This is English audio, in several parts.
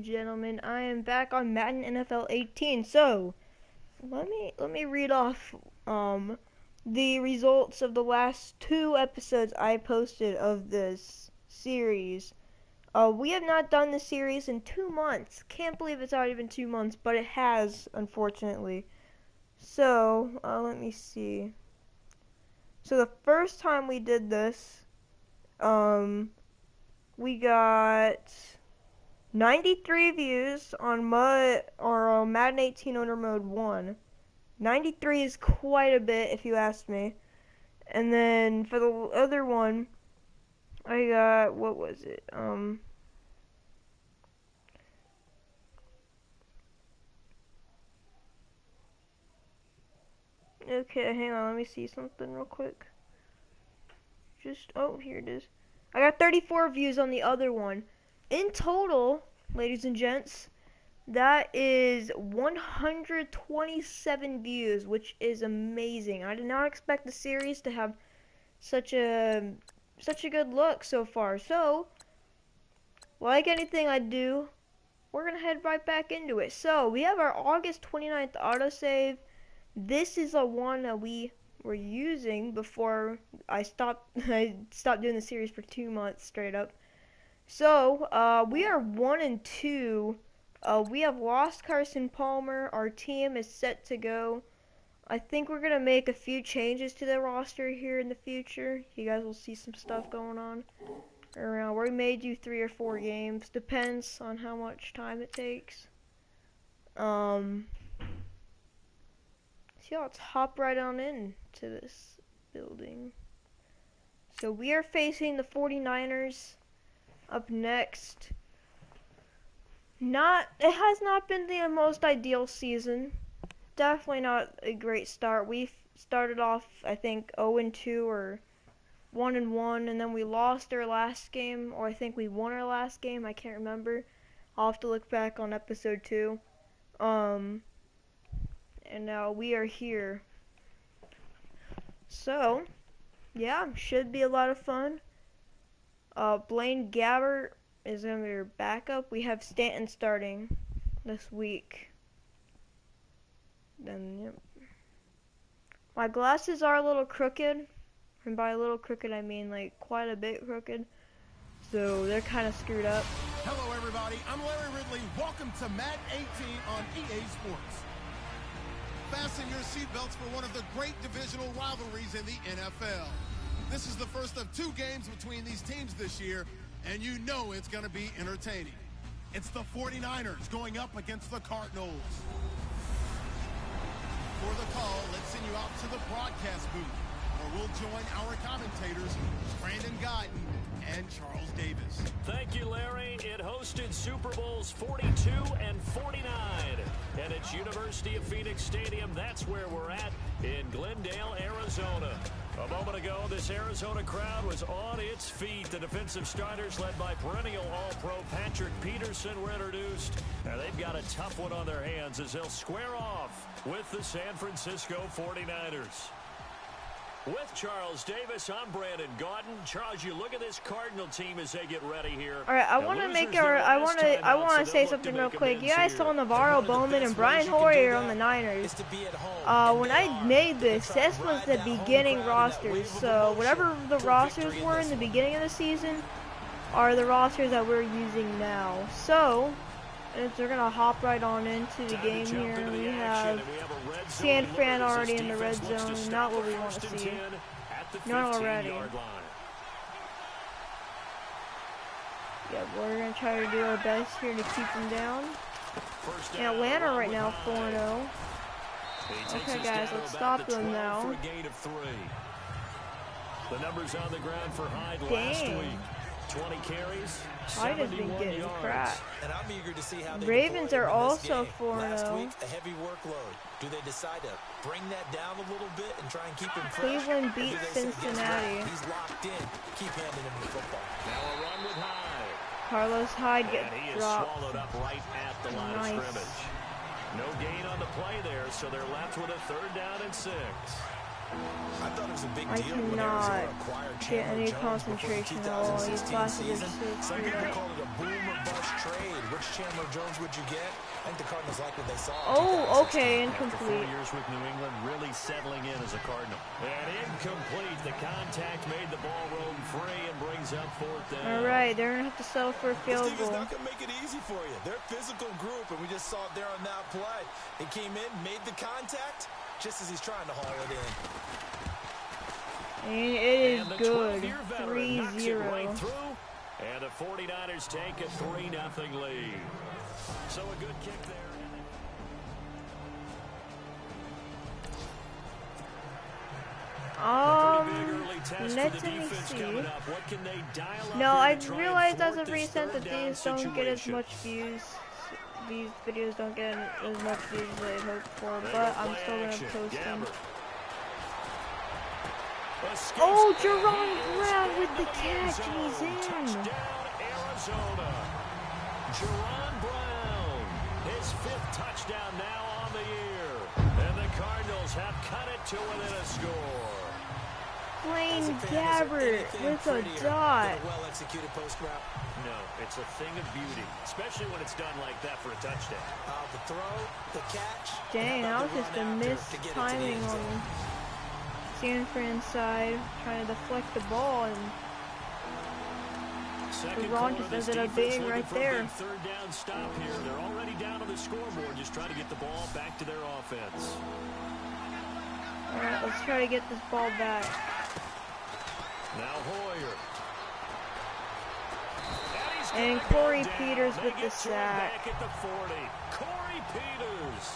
gentlemen. I am back on Madden NFL 18. So, let me read off the results of the last 2 episodes I posted of this series. We have not done this series in 2 months. Can't believe it's already been 2 months, but it has, unfortunately. So, let me see. So the first time we did this, we got 93 views on Madden 18 Owner Mode 1. 93 is quite a bit, if you ask me. And then for the other one, I got, what was it? Okay, hang on, let me see something real quick. Oh, here it is. I got 34 views on the other one. In total, ladies and gents, that is 127 views, which is amazing. I did not expect the series to have such a good look so far. So, like anything I do, we're going to head right back into it. So, we have our August 29th autosave. This is the one that we were using before I stopped doing the series for 2 months straight up. So, we are 1-2. We have lost Carson Palmer. Our team is set to go. I think we're going to make a few changes to the roster here in the future. You guys will see some stuff going on around. We may do 3 or 4 games. Depends on how much time it takes. So let's hop right on in to this building. So we are facing the 49ers up next. It has not been the most ideal season. Definitely not a great start. We started off, I think, 0-2 or 1-1, and then we lost our last game, or I think we won our last game. I can't remember. I'll have to look back on episode 2. And now we are here. So, yeah, should be a lot of fun. Blaine Gabbert is going to be our backup. We have Stanton starting this week. Then, yep. My glasses are a little crooked. And by a little crooked, I mean like quite a bit crooked. So they're kind of screwed up. Hello, everybody. I'm Larry Ridley. Welcome to Madden 18 on EA Sports. Fasten your seatbelts for one of the great divisional rivalries in the NFL. This is the first of 2 games between these teams this year, and you know it's going to be entertaining. It's the 49ers going up against the Cardinals. For the call, let's send you out to the broadcast booth, where we'll join our commentators, Brandon Guyton and Charles Davis. Thank you, Larry. It hosted Super Bowls 42 and 49. And it's University of Phoenix Stadium. That's where we're at in Glendale, Arizona. A moment ago, this Arizona crowd was on its feet. The defensive starters, led by perennial All-Pro Patrick Peterson, were introduced. Now they've got a tough one on their hands as they'll square off with the San Francisco 49ers. With Charles Davis, I'm Brandon Guyton. Charles, you look at this Cardinal team as they get ready here. All right, I want to say something real quick. You guys saw Navarro Bowman and Brian Hoyer on the Niners. When I made this was the beginning rosters. So whatever the rosters were in the beginning of the season are the rosters that we're using now. So we're gonna hop right on into the game here. We have San Fran already in the red zone. Not what we want to see. Not already. Yeah, we're gonna try to do our best here to keep them down. And Atlanta right now 4-0. Okay, guys, let's stop them now. The numbers on the ground for Hyde last week. 20 carries. Hyde has been getting crap. And I'm eager to see how they Ravens are also 4-0. Last week, a heavy workload. Do they decide to bring that down a little bit and try and keep him fresh? Cleveland beat Cincinnati. He's locked in. Keep handing him the football. Now a run with Hyde. Carlos Hyde gets and he is dropped. swallowed up right at the line of scrimmage. No gain on the play there, so they're left with a 3rd down and 6. I thought it was a big I deal when cannot Arizona acquired get Chandler any Jones before the concentration at all. These 2016 glasses are season. so Some screwed people up. call it a boom or bust trade. Which Chandler Jones would you get? I think the Cardinals like what they saw in Oh, 2016. okay, After 4 incomplete. years with New England, really settling in as a Cardinal. And incomplete. The contact made the ball roam free and brings up 4th down. All right, they're gonna have to settle for a This field team is goal. not going to make it easy for you. They're a physical group, and we just saw it there on that play. He came in, made the contact, just as he's trying to haul it in. And it is And the good. 12-year veteran knocks it 3-0. right through, and the 49ers take a 3-0 lead. So a good kick there. Let me see. No, I realized as of recent that these don't get as much views. These videos don't get as much views as I'd hoped for, but I'm still gonna post them. Oh, Jerron Brown with the catch, and he's in. Touchdown, Arizona. Jerron Brown, his 5th touchdown now on the year. And the Cardinals have cut it to within a score. Blaine Gabbert with a dot. Well-executed post route. No, it's a thing of beauty, especially when it's done like that for a touchdown. The throw, the catch. Dang, that was just a run after missed to get it to the timing end zone. on San Fran side, trying to deflect the ball, and Second Ron quarter, just this ended up defense being looking right for a there. big 3rd down stop here. They're already down on the scoreboard, just trying to get the ball back to their offense. alright, let's try to get this ball back. Now Hoyer. And Corey Peters with the sack. Back at the 40. Corey Peters.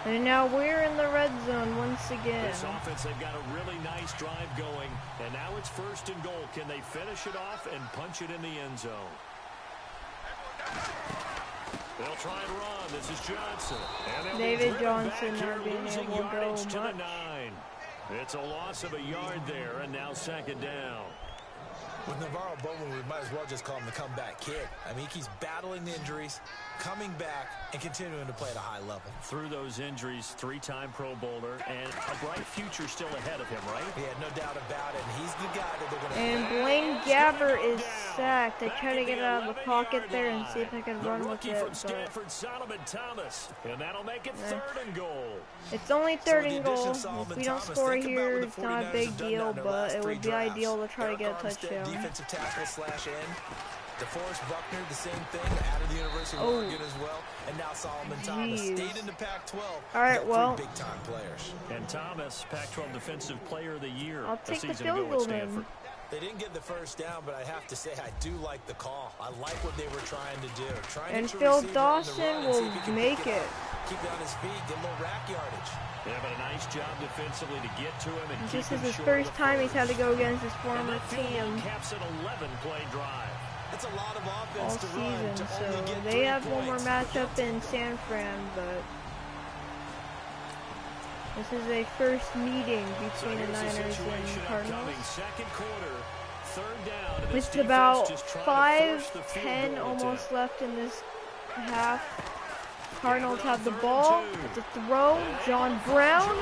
And now we're in the red zone once again. This offense, they've got a really nice drive going, and now it's 1st and goal. Can they finish it off and punch it in the end zone? They'll try and run. This is Johnson. And David Johnson not being losing able to go yardage to the much. 9. It's a loss of a yard there, and now 2nd down. With Navarro Bowman, we might as well just call him the comeback kid. I mean, he's battling the injuries, coming back, and continuing to play at a high level. Through those injuries, 3-time Pro Bowler, and a bright future still ahead of him, right? Yeah, no doubt about it. And he's the guy that they're going to... And Blaine Gabbert is sacked. I tried to get out of the pocket there and see if I could run with it, but Solomon Thomas, and that'll make it 3rd and goal. it's only 3rd and goal. If we don't score here, it's not a big deal, but it would be ideal to try to get a touchdown. Defensive tackle / end. DeForest Buckner, the same thing, out of the University of Oregon as well. And now Solomon Thomas stayed in the Pac-12. All right, well, big-time players. And Thomas, Pac-12 Defensive Player of the Year. I'll take the season ago field at goal Stanford. then. They didn't get the 1st down, but I have to say I do like the call. I like what they were trying to do. And Phil Dawson will make it. Keep it on his feet, get a little rack yardage. Yeah, but a nice job defensively to get to him and This keep is him his short first of the time he's had to first. go against his And former that field goal team caps an 11-play drive. That's a lot of all offense to run season, to so only get they 3 have one more points. matchup in San Fran, but this is a first meeting between the Niners and Cardinals. Second quarter, 3rd down. And With this about defense just trying to force the field 5:10 goal almost attempt. left in this half. Cardinals have the ball. It's a throw. John Brown.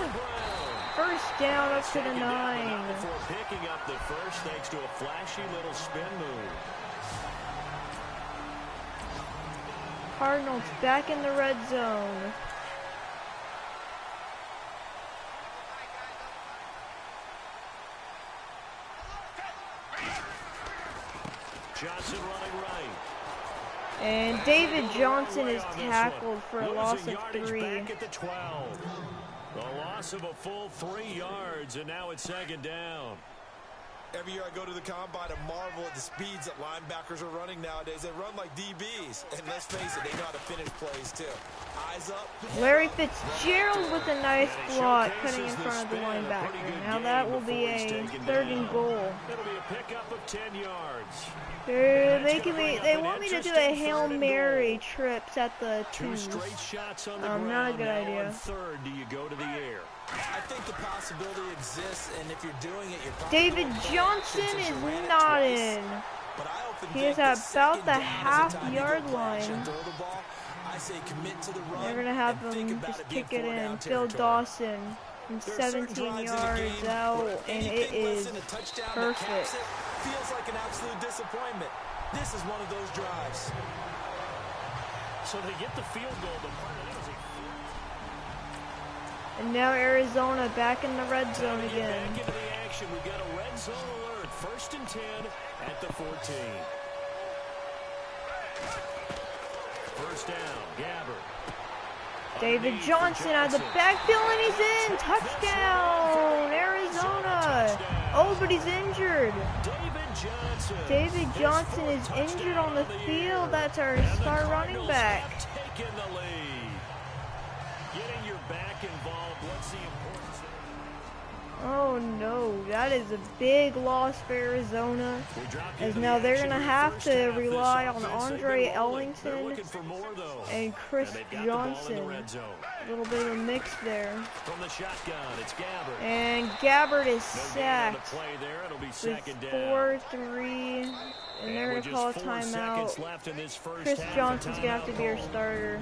First down up to the 9. Before picking up the first thanks to a flashy little spin move. Cardinals back in the red zone. Johnson running right. And David Johnson is tackled for a loss of 3. Back at the 12. A loss of a full 3 yards, and now it's 2nd down. Every year I go to the combine and marvel at the speeds that linebackers are running nowadays. They run like DBs. And let's face it, they know how to finish plays too. Eyes up. Larry Fitzgerald with a nice block cutting in front of the linebacker. Now that will be a 3rd and goal. It'll be a pickup of 10 yards. They're making me. They want me to do a Hail Mary trips at the 2 twos. straight shots on the ground. Not a good Now idea. on 3rd, do you go to the air? I think the possibility exists, and if you're doing it, you're probably David going Johnson since you is ran it not twice. in. But I often He think is that at about second the down is a time to go half-yard crash and line. throw the ball. I I say commit to the run. They're gonna have them just kick it in. Phil Dawson from 17 yards out, and it is perfect. Feels like an absolute disappointment. This is one of those drives. So they get the field goal, but and now Arizona back in the red zone again. Back into the action. We've got a red zone alert. 1st and 10 at the 14. First down, Gabbert. David Johnson out of the backfield, and he's in. Touchdown, Arizona. Oh, but he's injured. David Johnson is injured on the field. That's our star running back. Taking the lead. Getting your back involved. What's the importance? Oh no, that is a big loss for Arizona. As now they're going to have to rely on Andre Ellington and Chris Johnson. A little bit of a mix there. From the shotgun, it's Gabbert. And Gabbert is sacked with 4-3, and they're going to call a timeout. Chris Johnson's going to have to be our starter.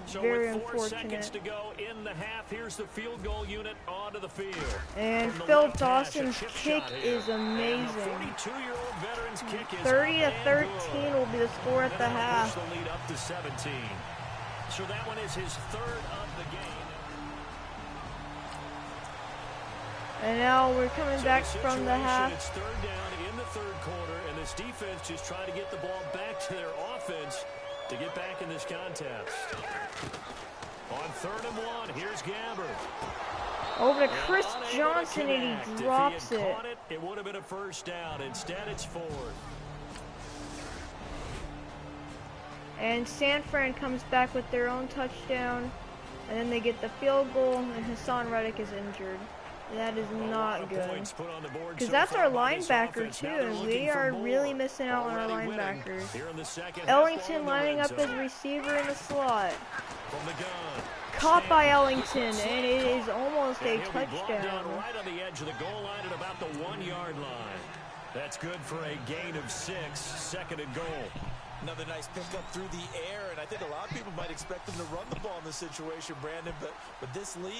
So very with 4 seconds unfortunate. to go in the half, here's the field goal unit onto the field. And Phil Dawson's kick is amazing. 42-year-old veteran's kick is 30-13 will be the score at the half. The lead up to 17. So that one is his 3rd of the game. And now we're coming back from the half. It's 3rd down in the 3rd quarter, and this defense just trying to get the ball back to their offense to get back in this contest. On 3rd and 1, here's Gabbert. Over to Chris Johnson, and he drops it. It would have been a 1st down. Instead, it's 4th. And San Fran comes back with their own touchdown, and then they get the field goal, and Hassan Reddick is injured. That is not good. Because that's our linebacker, too, and we are really missing out on our linebackers. Ellington lining up as receiver in the slot. Caught by Ellington, and it is almost a touchdown. Right on the edge of the goal line at about the 1-yard line. That's good for a gain of 6, 2nd and goal. Another nice pickup through the air, and I think a lot of people might expect them to run the ball in this situation, Brandon, but with this lead,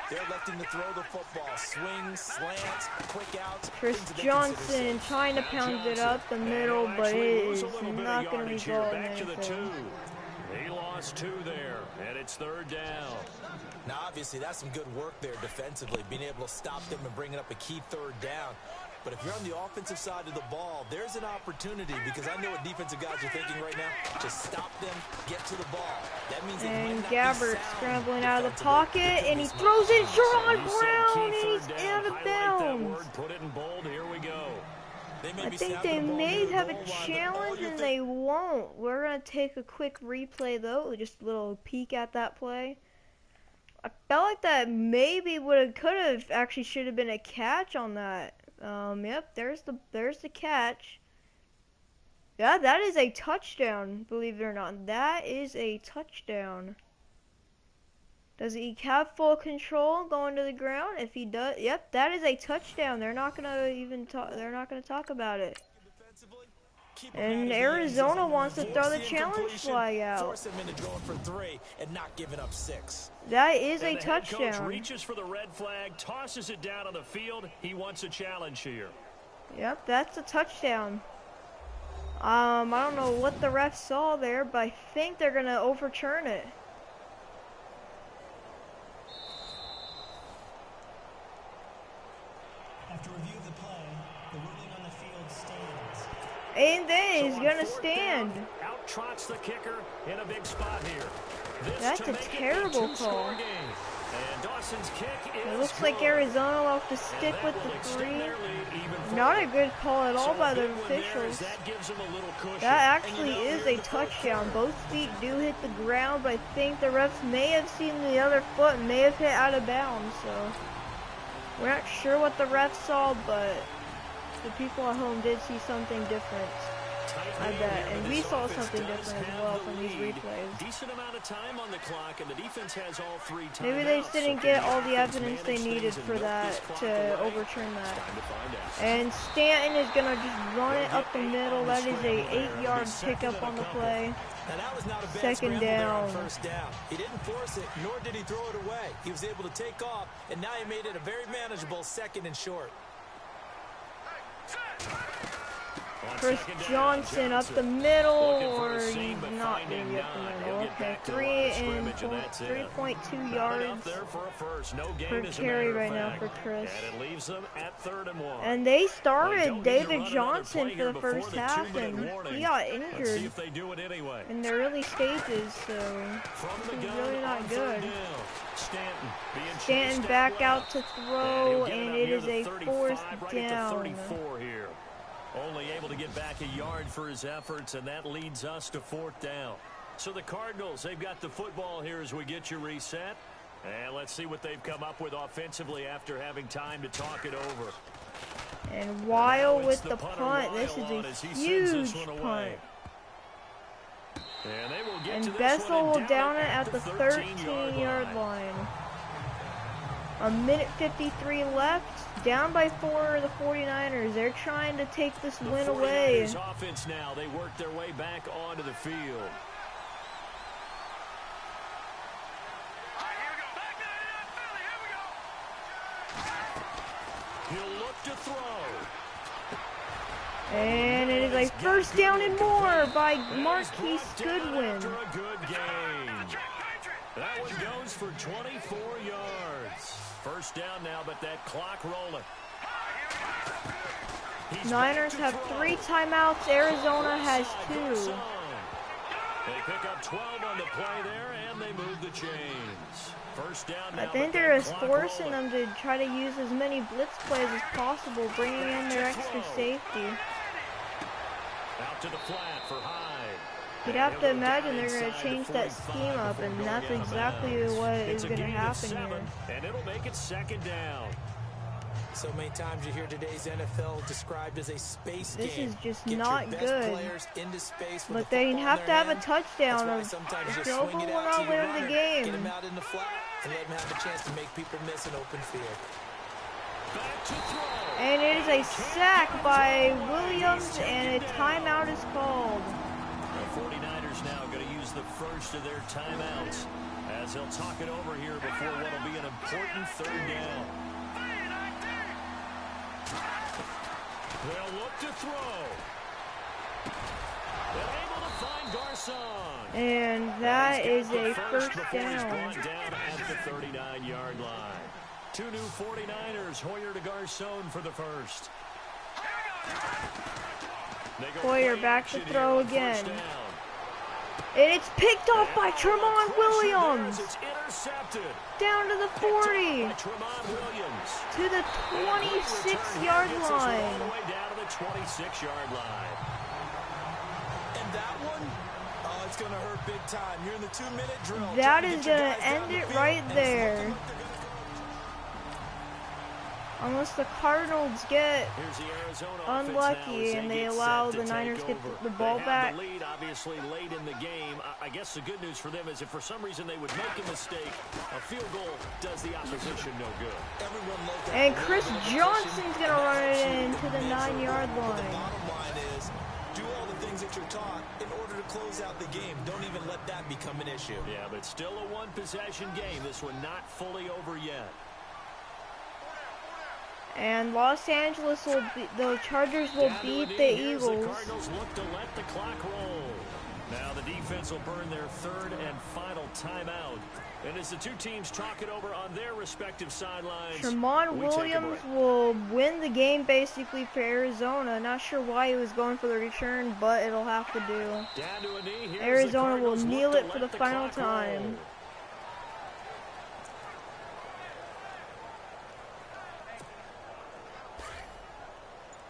they're electing to throw the football. Swings, slants, quick outs. Chris Johnson trying to pound it up the middle, but it is not going to result in anything. He lost 2 there, and it's 3rd down. Now, obviously, that's some good work there defensively, being able to stop them and bringing up a key 3rd down. But if you're on the offensive side of the ball, there's an opportunity, because I know what defensive guys are thinking right now. Just stop them, get to the ball. That means and Gabbert scrambling out of the pocket, and he throws it short on Brown, and he's out of bounds. Put it in bold. Here we go. I think they may have a challenge, and they won't. We're going to take a quick replay, though, just a little peek at that play. I felt like that maybe actually should have been a catch on that. Yep, there's the catch. Yeah, that is a touchdown, believe it or not. That is a touchdown. Does he have full control going to the ground? If he does, yep, that is a touchdown. They're not gonna even talk. They're not gonna talk about it. And Arizona wants to throw the challenge flag out. That is a touchdown. Coach reaches for the red flag, tosses it down on the field. He wants a challenge here. Yep, that's a touchdown. I don't know what the ref saw there, but I think they're gonna overturn it. After review of the play, the ruling on the field stands. And then he's gonna stand. Out trots the kicker in a big spot here. That's a terrible call. And Dawson's kick it looks like Arizona will have to stick with the 3. Not a good call at all by the officials. That actually is a touchdown. Both feet do hit the ground, but I think the refs may have seen the other foot, may have hit out of bounds. So we're not sure what the refs saw, but the people at home did see something different. I bet, and we saw something different as well from these replays. Decent amount of time on the clock, and the defense has all 3 timeouts. Maybe they just didn't get all the evidence they needed for that to overturn that. And Stanton is going to just run it up the middle. That is a 8-yard pickup on the play. And that was not a bad Second scramble there on down. first down. He didn't force it, nor did he throw it away. He was able to take off, and now he made it a very manageable 2nd and short. Chris Johnson up the middle, or he's not going to be up the middle. Okay, 3.2 yards per carry right now for Chris. And it leaves them at 3rd and 1. And they started David Johnson for the first half, and he got injured in the early stages, so he's really not good. Stanton back out to throw, and it is a 4th down. Only able to get back a yard for his efforts, and that leads us to 4th down. So the Cardinals, they've got the football here as we get you reset. And let's see what they've come up with offensively after having time to talk it over. And Weil with the punt. This is a huge punt. And Bessel will down it at the 13-yard line. A minute 53 left. Down by 4 the 49ers. They're trying to take this win away. Offense now. They work their way back onto the field. He'll look to throw. And it is a 1st down and more by Marquise Goodwin. After a good game. That one goes for 24 yards. 1st down now, but that clock rolling. Niners have 3 timeouts. Arizona has 2. They pick up 12 on the play there, and they move the chains. 1st down now. I think they're just forcing them to try to use as many blitz plays as possible, bringing in their extra safety. Out to the flat for Hyde. You'd have to imagine they're going to change that scheme up, and that's exactly what is going to happen here. And it'll make it 2nd down. So many times you hear today's NFL described as a space game. This is just Get not your best good. players into space with But the they football have in to their have a hand. touchdown. That's why sometimes you just Field swing goal it will out to not your win runner, the get game. him out in the flat, and let him have a chance to make people miss an open field. Back to throw. And it is a sack by Williams, and a timeout is called. The 49ers now going to use the first of their timeouts as they'll talk it over here before what will be an important 3rd down. They'll look to throw. They're able to find Garcon. And that is a First 1st before he's down. brought down at the 39-yard line. 2 new 49ers, Hoyer to Garcon for the 1st. Hoyer back to throw again. And it's picked off by Tremont Williams. It's intercepted. Down to the 40. Tremont Williams. To the 26-yard line. All the way down to the 26-yard line. And that one, oh, it's going to hurt big time. You're in the 2-minute drill. That is going to end it right there. Unless the Cardinals get unlucky and they allow the Niners to get the ball back. The lead obviously late in the game. I guess the good news for them is if for some reason they would make a mistake, a field goal does the opposition no good. And Chris Johnson's going to run it into the 9-yard The line. bottom line is do all the things that you're taught in order to close out the game. Don't even let that become an issue. Yeah, but still a one-possession game. This one not fully over yet. And Los Angeles will the Chargers will beat the Eagles. The Cardinals look to let the clock roll. Now the defense will burn their 3rd and final timeout. And as the two teams talk it over on their respective sidelines, Tremont Williams will win the game basically for Arizona. Not sure why he was going for the return, but it'll have to do. Down to a knee. Arizona will kneel it for the final time.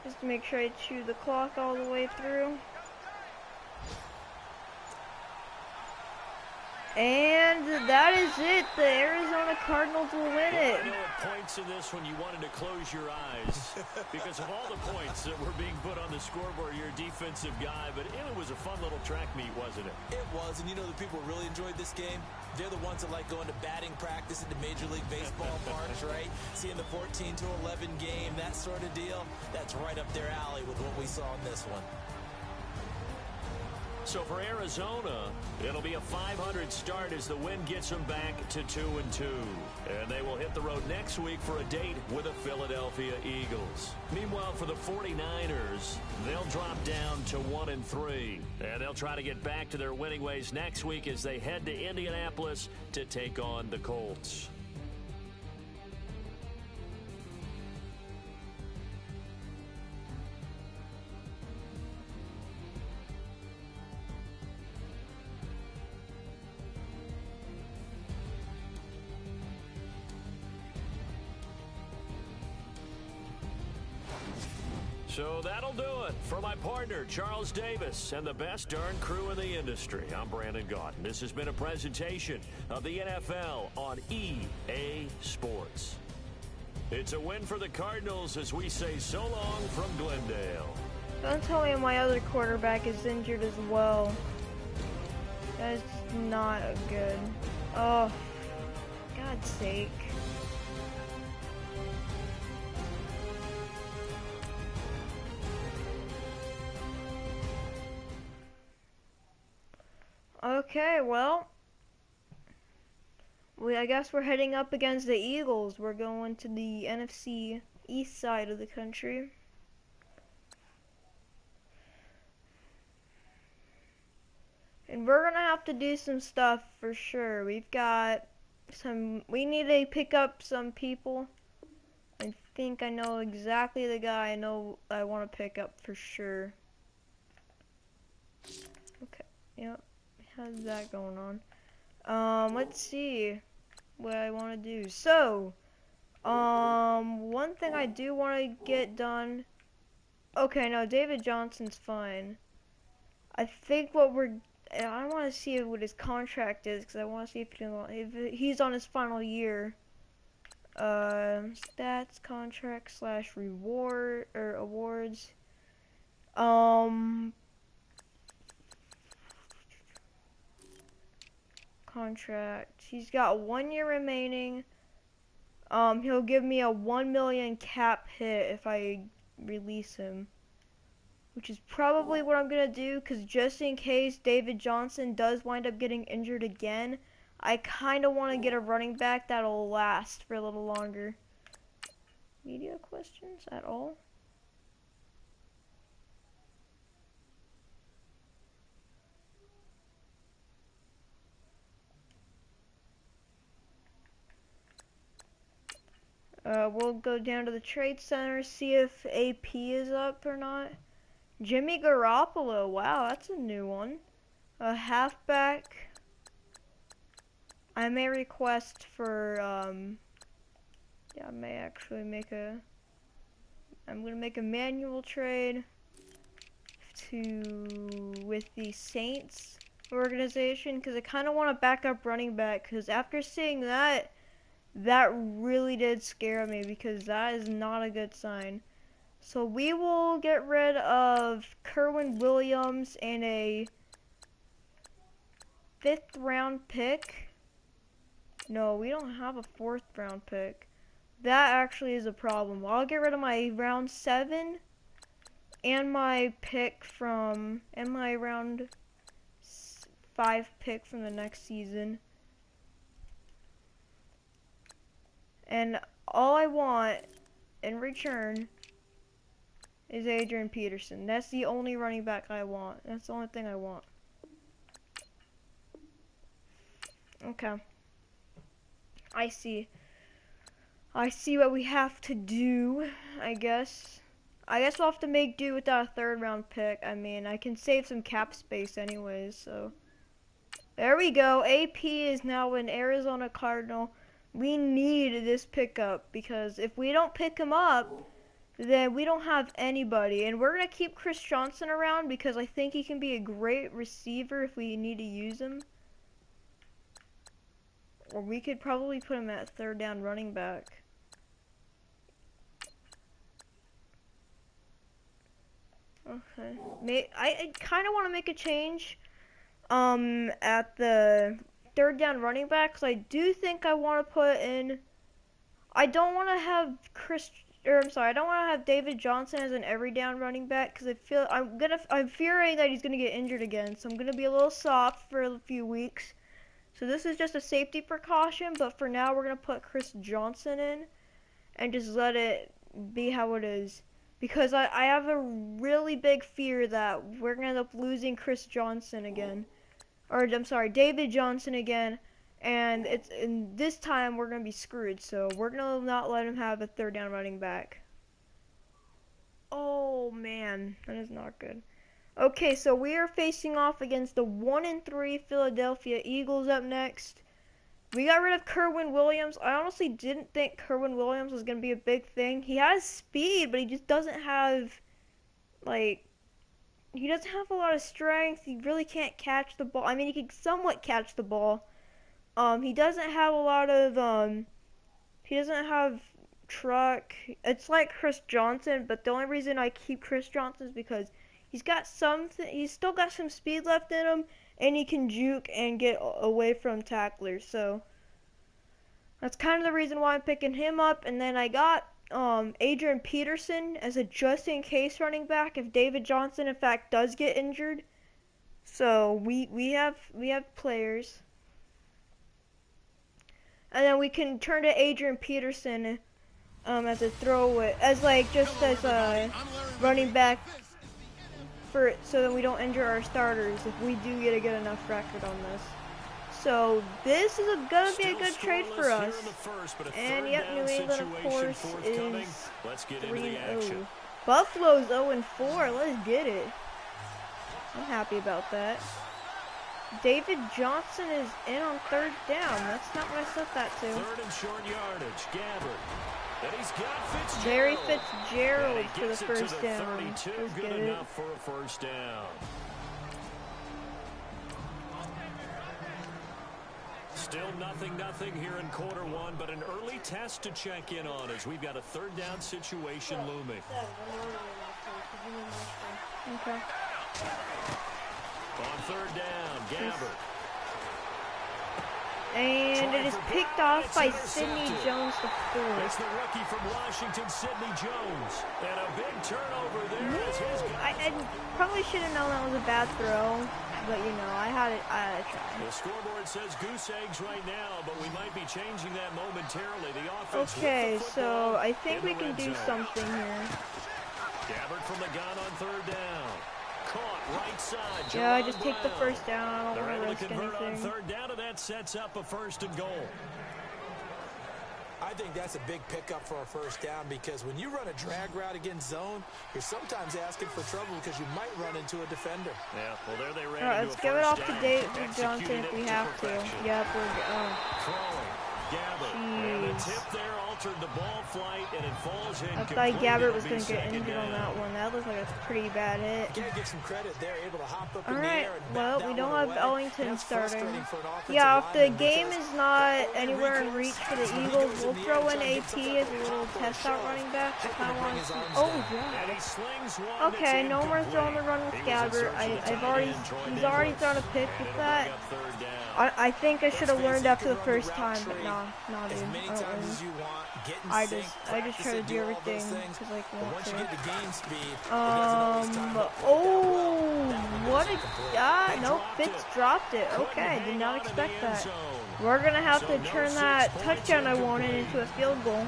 Just to make sure I chew the clock all the way through. And that is it. The Arizona Cardinals will win it. I know at points in this when you wanted to close your eyes because of all the points that were being put on the scoreboard. You're a defensive guy, but it was a fun little track meet, wasn't it? It was, and you know the people who really enjoyed this game? They're the ones that like going to batting practice at the Major League Baseball parks, right? Seeing the 14-11 game, that sort of deal. That's right up their alley with what we saw in this one. So for Arizona, it'll be a .500 start as the win gets them back to 2-2. And they will hit the road next week for a date with the Philadelphia Eagles. Meanwhile, for the 49ers, they'll drop down to 1-3. And they'll try to get back to their winning ways next week as they head to Indianapolis to take on the Colts. So that'll do it for my partner, Charles Davis, and the best darn crew in the industry. I'm Brandon Gaudin. This has been a presentation of the NFL on EA Sports. It's a win for the Cardinals as we say so long from Glendale. Don't tell me my other quarterback is injured as well. That is not good. Oh, God's sake. Okay, well, I guess we're heading up against the Eagles. We're going to the NFC East side of the country. And we're gonna have to do some stuff for sure. We need to pick up some people. I think I know exactly the guy I want to pick up for sure. Okay, yep. How's that going on? Let's see what I want to do. So, one thing I do want to get done. Okay, no, David Johnson's fine. I think I want to see what his contract is because I want to see if he's on his final year. Stats, contract / reward or awards. Contract. He's got 1 year remaining. He'll give me a 1 million cap hit if I release him, which is probably what I'm gonna do, because just in case David Johnson does wind up getting injured again, I kind of want to get a running back that'll last for a little longer. Media questions at all? We'll go down to the trade center, see if AP is up or not. Jimmy Garoppolo, wow, that's a new one. A halfback. I may request for, yeah, I may actually I'm gonna make a manual trade with the Saints organization, because I kind of want to back up running back, because after seeing that really did scare me, because that is not a good sign. So we will get rid of Kerwin Williams and a 5th round pick. No, we don't have a 4th round pick. That actually is a problem. I'll get rid of my round 7 and my round 5 pick from the next season. And all I want in return is Adrian Peterson. That's the only running back I want. That's the only thing I want. Okay. I see what we have to do, I guess. We'll have to make do without a 3rd round pick. I mean, I can save some cap space anyways, so. There we go. AP is now an Arizona Cardinal. We need this pickup, because if we don't pick him up, then we don't have anybody. And we're going to keep Chris Johnson around because I think he can be a great receiver if we need to use him. Or we could probably put him at third down running back. Okay. I kind of want to make a change at the third down running back, because I do think I want to put in. I don't want to have I don't want to have David Johnson as an every down running back, because I'm fearing that he's gonna get injured again. So I'm gonna be a little soft for a few weeks. So this is just a safety precaution, but for now we're gonna put Chris Johnson in and just let it be how it is. Because I have a really big fear that we're gonna end up losing Chris Johnson again. Or I'm sorry, David Johnson again. And this time we're gonna be screwed, so we're gonna not let him have a third down running back. Oh man, that is not good. Okay, so we are facing off against the 1-3 Philadelphia Eagles up next. We got rid of Kerwin Williams. I honestly didn't think Kerwin Williams was gonna be a big thing. He has speed, but he just doesn't have he doesn't have a lot of strength. He really can't catch the ball. I mean, he can somewhat catch the ball. He doesn't have a lot of, he doesn't have truck. It's like Chris Johnson, but the only reason I keep Chris Johnson is because he's still got some speed left in him, and he can juke and get away from tacklers. So that's kind of the reason why I'm picking him up. And then I got Adrian Peterson as a just in case running back if David Johnson in fact does get injured. So we have players. And then we can turn to Adrian Peterson as a throwaway, as a running back so that we don't injure our starters if we do get a good enough record on this. So this is gonna be a good trade for us. And yep, New England of course is 3-0. Buffalo's 0-4. Let's get it. I'm happy about that. David Johnson is in on third down. That's not what I set that to. Third and short yardage. Gabbard. And he's got Fitzgerald. Jerry Fitzgerald for the first down. 32, good enough for a first down. Still nothing here in quarter one, but an early test to check in on as we've got a third down situation looming. Okay. On third down, Gabbard. And it is picked off by Sidney Jones the fourth. It's the rookie from Washington, Sidney Jones. And a big turnover there. I probably should have known that was a bad throw, but you know, I had to try. The scoreboard says goose eggs right now, but we might be changing that momentarily. The offense. Okay, so I think we can do something here. Gabbard from the gun on third down. Caught right side. Yeah, I just take the first down. I don't want to risk anything. On third down, and that sets up a first and goal. I think that's a big pickup for a first down because when you run a drag route against zone, you're sometimes asking for trouble because you might run into a defender. Yeah, well, there they ran. All right, let's give it off to David Johnson if we have to. Yep, Gabbard. And the tip there altered the ball flight, and it falls in. I thought Gabbard was going to get injured on that one. That looked like a pretty bad hit. You gotta give some credit. They're able to hop up All in the right, air and well, bat we that don't one have away. Ellington That's starting. frustrating for an offensive Yeah, if the lineman game because is not over anywhere in recourse, reach for the because when he Eagles, goes we'll in the throw air in trying to get AP something as a for little a test shove, out running back. I kind of want to see. Oh, yeah. And he slings one. Okay, that's no more incomplete. throwing the run with He was in Gabbard. search of the He's tight already end, Troy thrown Daniels. a pick with It'll that. bring up third down. I think I should have learned after the Let's face it, first you can run time, the but route nah, as dude. many I don't times learn. as you want, get in I sync, just try practice to it, do all those everything things. because But want once to. you get to game speed, it doesn't always time up quite that well. Oh, That one what goes a incomplete. nope, Fitz dropped it. Okay, did not expect that. We're gonna have to turn that touchdown I wanted into a field goal.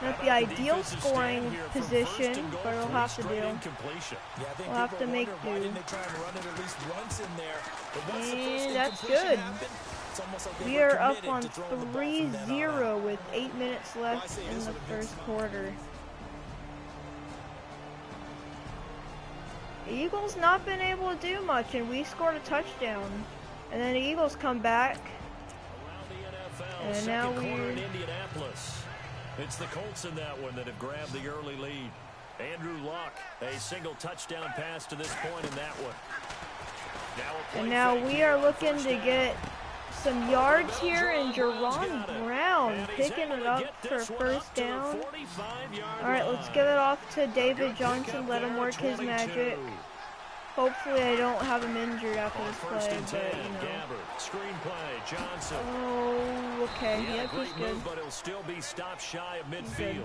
Not the ideal scoring position, but it'll have to do. We'll have to make do. And that's good. We are up on 3-0 with 8 minutes left in the first quarter. The Eagles not been able to do much, and we scored a touchdown. And then the Eagles come back. And now we're... It's the Colts in that one that have grabbed the early lead. Andrew Luck, a single touchdown pass to this point in that one. And now we are looking to get some yards here, and Jerron Brown picking it up for a first down. Alright, let's give it off to David Johnson, let him work his magic. Hopefully I don't have him injured after this play, but you know. Oh, okay, yep, he's good. But he'll still be stopped shy of midfield.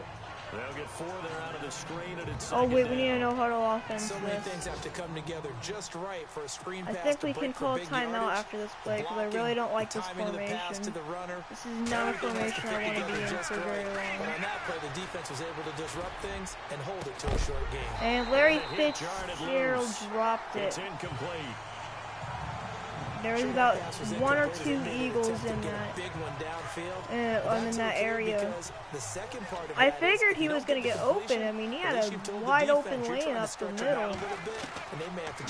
They'll get 4 there out of the screen, and it's oh wait, we need a no-huddle offense. So many things have to come together just right for a screen pass. I think we can call a timeout after this play because I really don't like this formation. This is not a formation I want to be in for very long. But on that play, the defense was able to disrupt things and hold it to a short game. And Larry Fitzgerald dropped it. It's incomplete. There's about 1 or 2 Eagles in that, in that area. I figured he was going to get open. I mean, he had a wide open lane up the middle.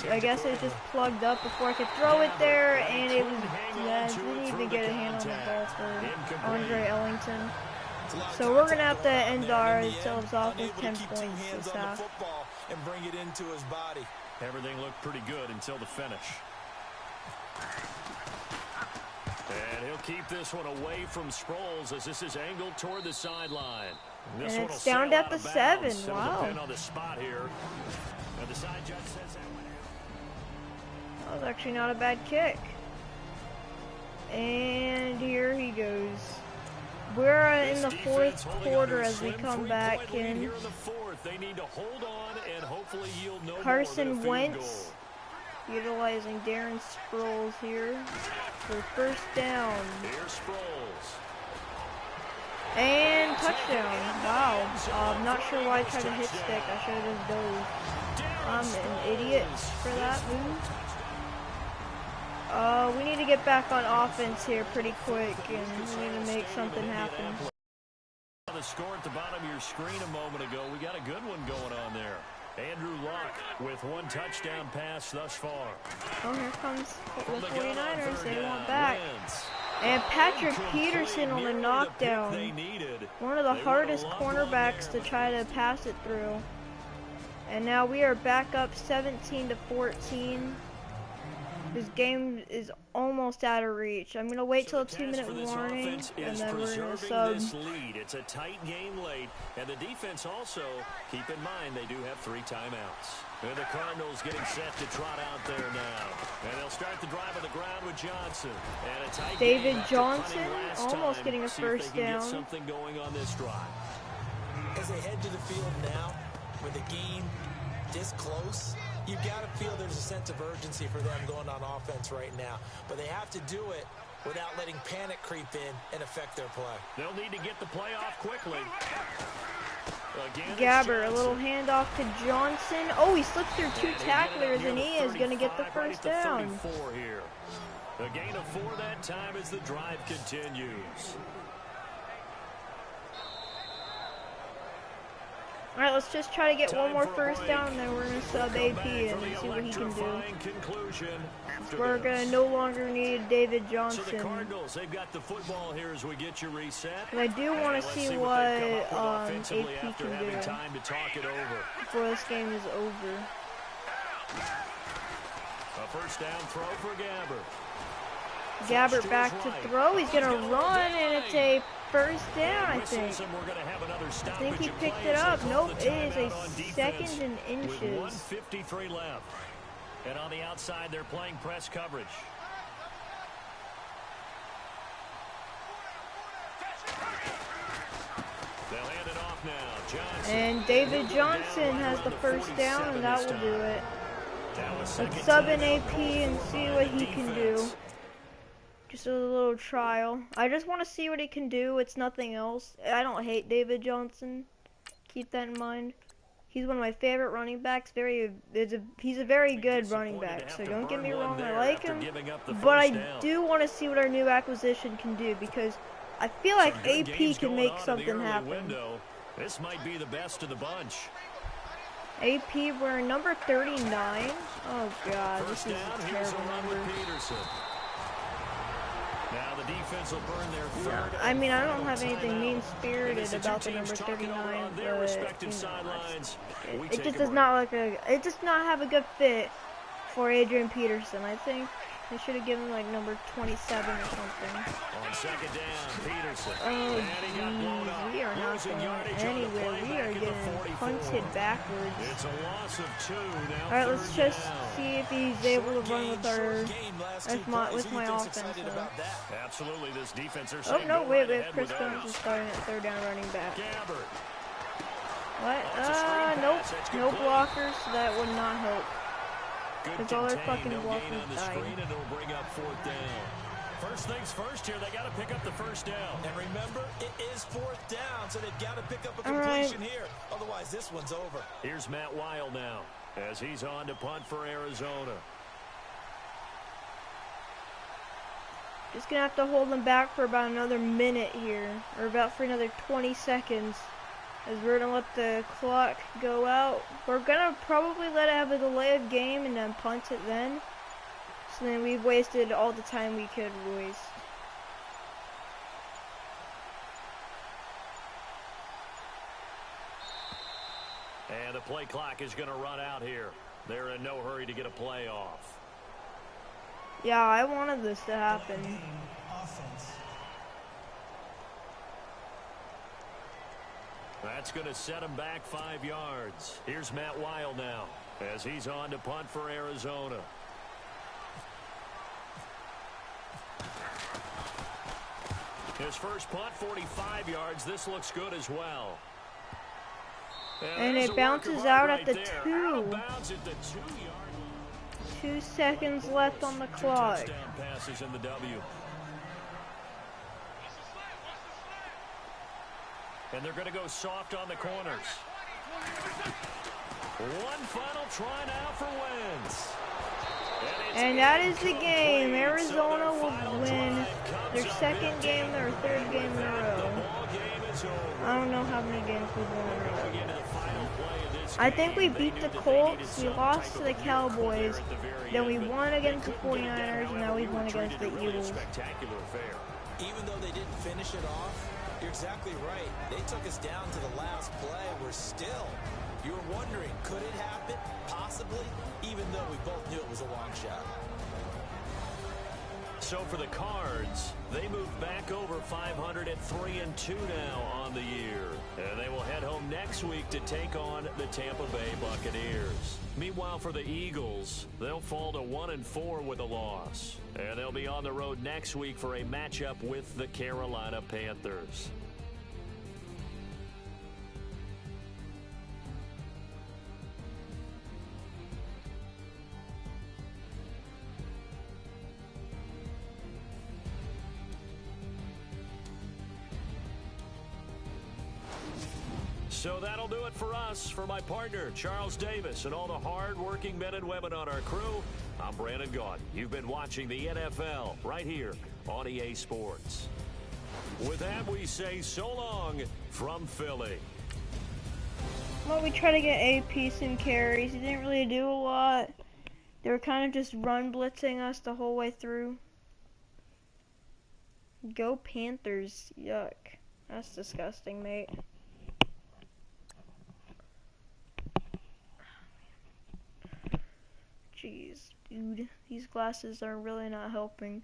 I guess it just plugged up before I could throw it there, and it was, didn't even get a hand on the ball for Andre Ellington. So we're going to have to end ourselves off with 10 points this half. Everything looked pretty good until the finish. And he'll keep this one away from Sproles as this is angled toward the sideline. And it's down at the 7. Wow. On the spot here. And the side judge says that was actually not a bad kick. And here he goes. We're in the 4th quarter as we come back in. Carson Wentz utilizing Darren Sproles here for first down. And touchdown. Wow. I'm not sure why I tried to hit stick. I should have just dove. I'm an idiot for that move. We need to get back on offense here pretty quick, and we need to make something happen. The score at the bottom of your screen a moment ago. We got a good one going on there. Andrew Luck with 1 touchdown pass thus far. Oh, here comes the 49ers. They want back. And Patrick Peterson on the knockdown. One of the hardest cornerbacks to try to pass it through. And now we are back up 17-14. This game is almost out of reach. I'm going to wait till a 2-minute warning, and then we're going to sub. It's a tight game late, and the defense also, keep in mind, they do have 3 timeouts. And the Cardinals getting set to trot out there now. And they'll start the drive on the ground with Johnson. And a tight David Johnson almost getting a first down. Something going on this drive. As they head to the field now, with the game this close, you've got to feel there's a sense of urgency for them going on offense right now. But they have to do it without letting panic creep in and affect their play. They'll need to get the play off quickly. Gabber, a little handoff to Johnson. Oh, he slipped through 2 tacklers, and he is going to get the first down. A gain of 4 that time as the drive continues. Alright, let's just try to get one more first down, and then we're going to sub AP and see what he can do. We're going to no longer need David Johnson. So the Cardinals, they've got the football here as we get you reset. And I do want to see what AP can do before this game is over. A first down throw for Gabber. Gabbert back to throw. He's going to run, and it's a first down, I think. I think he picked it up. Nope, it is a 2nd and inches. 1:53 left. And on the outside, they're playing press coverage. They'll hand it off now. Johnson. And David Johnson has the first down, and that will do it. Let's sub in AP and see what he can do. Just a little trial. I just want to see what he can do. It's nothing else. I don't hate David Johnson. Keep that in mind. He's one of my favorite running backs. He's a very good running back. So don't get me wrong, I like him. But I do want to see what our new acquisition can do, because I feel like AP can make something happen. This might be the best of the bunch. AP, we're number 39. Oh God, this is a terrible number. Now the defense will burn their third. I mean, I don't have anything mean-spirited about the number 39, but you know, it just does not have a good fit for Adrian Peterson. I think They should have given like number 27 or something. On second down, Peterson. Oh, And he got blown up. jeez, we are not Losing going yardage on the anywhere. play We back are at the getting 44. punted backwards. It's a loss of 2 now. All right, let's third just down. see if he's able to run with our with my offense. Excited Though. about that. Absolutely, this defense are Oh saying no, go wait, right wait. ahead Chris with Jones us. is starting at third down running back. Gabbert. What? It's a screen Nope. pass. That's No complete. blockers, so that would not help. Good Because all their contain, fucking no gain blockers on the died. screen, and it'll bring up fourth down. First things first here, they got to pick up the first down. And remember, it is fourth down, so they've got to pick up a All right. completion here. Otherwise, this one's over. Here's Matt Weil now as he's on to punt for Arizona. Just gonna have to hold them back for about another minute here, or about for another 20 seconds, as we're gonna let the clock go out. We're gonna probably let it have a delay of game and then punt it then. So then we've wasted all the time we could waste. And the play clock is going to run out here. They're in no hurry to get a play off. Yeah, I wanted this to happen. Game offense. That's going to set him back 5 yards. Here's Matt Weil now as he's on to punt for Arizona. His first punt, 45 yards. This looks good as well. And there's it a bounces work of out art at the right there. 2. Out of bounds at the 2-yard line. 2 seconds left on the Two clock. touchdown passes in the W. And they're going to go soft on the corners. One final try now for Wentz. And that is the game. Arizona will win their second game, their third game in a row. I don't know how many games we've won in a row. I think we beat the Colts, we lost to the Cowboys, then we won against the 49ers, and now we won against the Eagles. Even though they didn't finish it off, you're exactly right. They took us down to the last play. We're still, you were wondering, could it happen? Possibly, even though we both knew it was a long shot. So for the Cards, they move back over 500 at 3-2 now on the year. And they will head home next week to take on the Tampa Bay Buccaneers. Meanwhile, for the Eagles, they'll fall to 1-4 with a loss. And they'll be on the road next week for a matchup with the Carolina Panthers. So that'll do it for us. For my partner, Charles Davis, and all the hard-working men and women on our crew, I'm Brandon Gaudin. You've been watching the NFL right here on EA Sports. With that, we say so long from Philly. Well, we tried to get AP some carries. He didn't really do a lot. They were kind of just run blitzing us the whole way through. Go Panthers. Yuck. That's disgusting, mate. Jeez, dude. These glasses are really not helping.